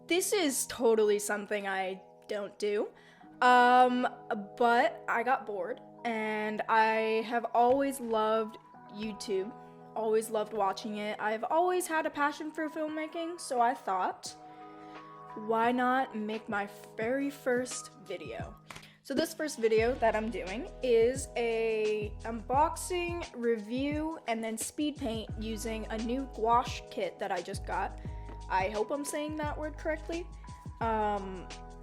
This is totally something I don't do. But I got bored, and I have always loved YouTube, always loved watching it. I've always had a passion for filmmaking, so I thought, why not make my very first video? So this first video that I'm doing is a unboxing, review, and then speed paint using a new gouache kit that I just got. I hope I'm saying that word correctly.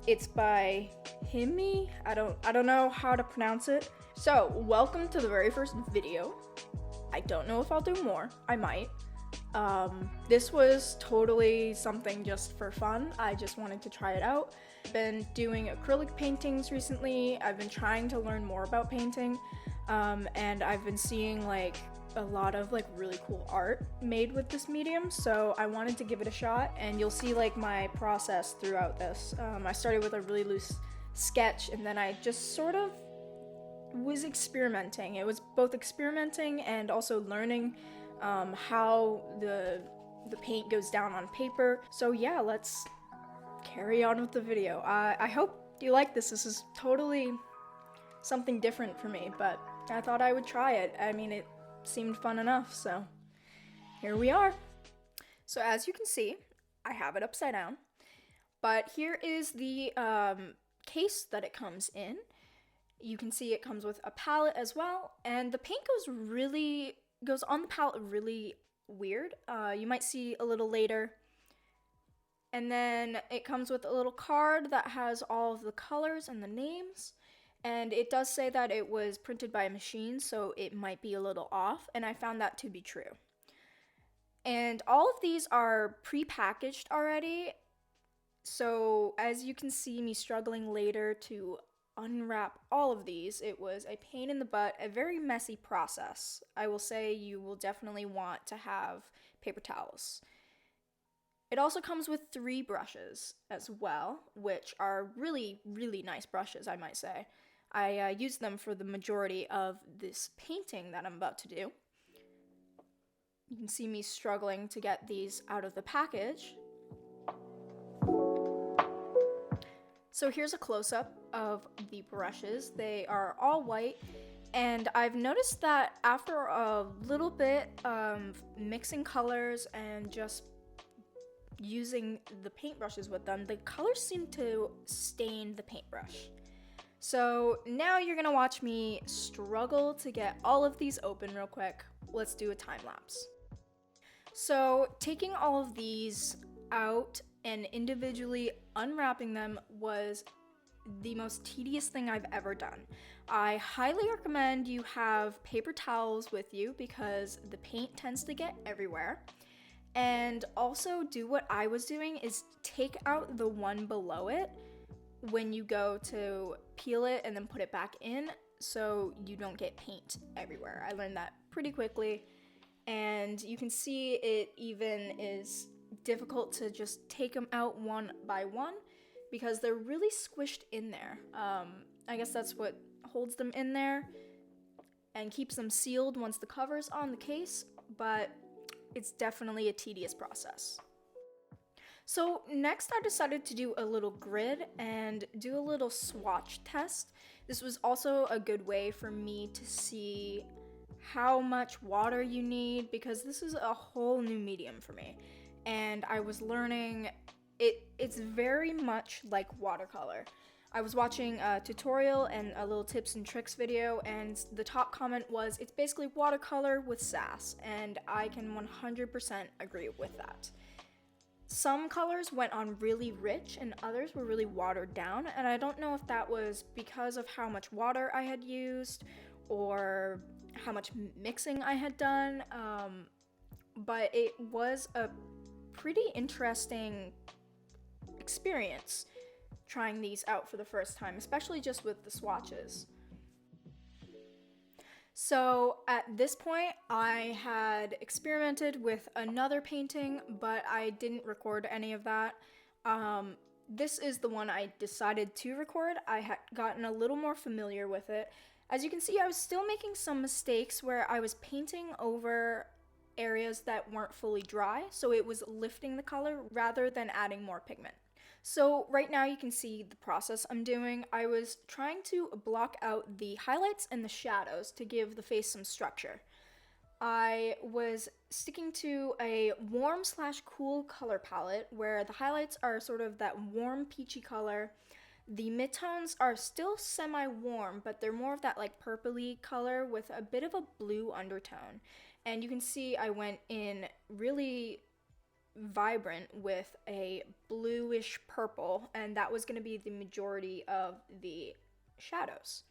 It's by HIMI. I don't know how to pronounce it. So, welcome to the very first video. I don't know if I'll do more. I might. This was totally something just for fun. I just wanted to try it out. I've been doing acrylic paintings recently. I've been trying to learn more about painting, and I've been seeing like a lot of like really cool art made with this medium, so I wanted to give it a shot, and you'll see like my process throughout this. I started with a really loose sketch, and then I just sort of was experimenting. It was both experimenting and also learning how the paint goes down on paper. So yeah, let's carry on with the video. I hope you like this. This is totally something different for me, but I thought I would try it. I mean, it seemed fun enough, so here we are. So as you can see, I have it upside down, but here is the case that it comes in. You can see it comes with a palette as well, and the paint goes on the palette really weird. You might see a little later. And then it comes with a little card that has all of the colors and the names. And it does say that it was printed by a machine, so it might be a little off, and I found that to be true. And all of these are pre-packaged already, so as you can see me struggling later to unwrap all of these, it was a pain in the butt, a very messy process. I will say you will definitely want to have paper towels. It also comes with 3 brushes as well, which are really, really nice brushes, I might say. I used them for the majority of this painting that I'm about to do. You can see me struggling to get these out of the package. So here's a close-up of the brushes. They are all white, and I've noticed that after a little bit of mixing colors and just using the paintbrushes with them, the colors seem to stain the paintbrush. So now you're gonna watch me struggle to get all of these open real quick. Let's do a time lapse. So taking all of these out and individually unwrapping them was the most tedious thing I've ever done. I highly recommend you have paper towels with you because the paint tends to get everywhere. And also do what I was doing is take out the one below it when you go to peel it and then put it back in so you don't get paint everywhere. I learned that pretty quickly, and you can see it even is difficult to just take them out one by one because they're really squished in there. I guess that's what holds them in there and keeps them sealed once the cover's on the case, but it's definitely a tedious process. So next I decided to do a little grid and do a little swatch test. This was also a good way for me to see how much water you need because this is a whole new medium for me. And I was learning, it's very much like watercolor. I was watching a tutorial and a little tips and tricks video, and the top comment was, it's basically watercolor with sass, and I can 100% agree with that. Some colors went on really rich and others were really watered down, and I don't know if that was because of how much water I had used or how much mixing I had done, but it was a pretty interesting experience trying these out for the first time, especially just with the swatches. So at this point, I had experimented with another painting, but I didn't record any of that. This is the one I decided to record. I had gotten a little more familiar with it. As you can see, I was still making some mistakes where I was painting over areas that weren't fully dry, so it was lifting the color rather than adding more pigment. So right now you can see the process I'm doing. I was trying to block out the highlights and the shadows to give the face some structure. I was sticking to a warm/cool color palette where the highlights are sort of that warm peachy color. The midtones are still semi-warm, but they're more of that like purpley color with a bit of a blue undertone. And you can see I went in really vibrant with a bluish purple, and that was going to be the majority of the shadows.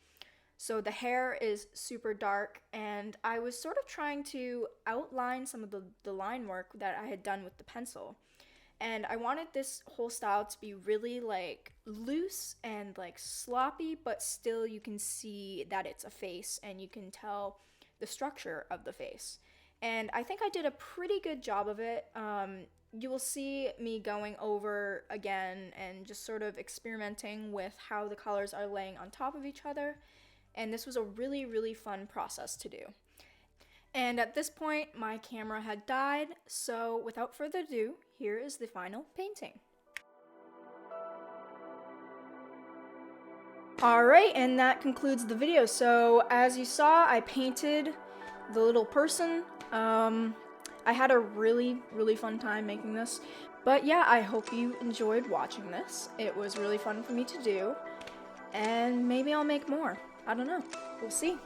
So the hair is super dark, and I was sort of trying to outline some of the line work that I had done with the pencil. And I wanted this whole style to be really like loose and like sloppy, but still you can see that it's a face and you can tell the structure of the face. And I think I did a pretty good job of it. You will see me going over again and just sort of experimenting with how the colors are laying on top of each other. And this was a really, really fun process to do. And at this point, my camera had died, so without further ado, here is the final painting. Alright, and that concludes the video. So as you saw, I painted the little person. I had a really, really fun time making this. But yeah, I hope you enjoyed watching this. It was really fun for me to do. And maybe I'll make more. I don't know. We'll see.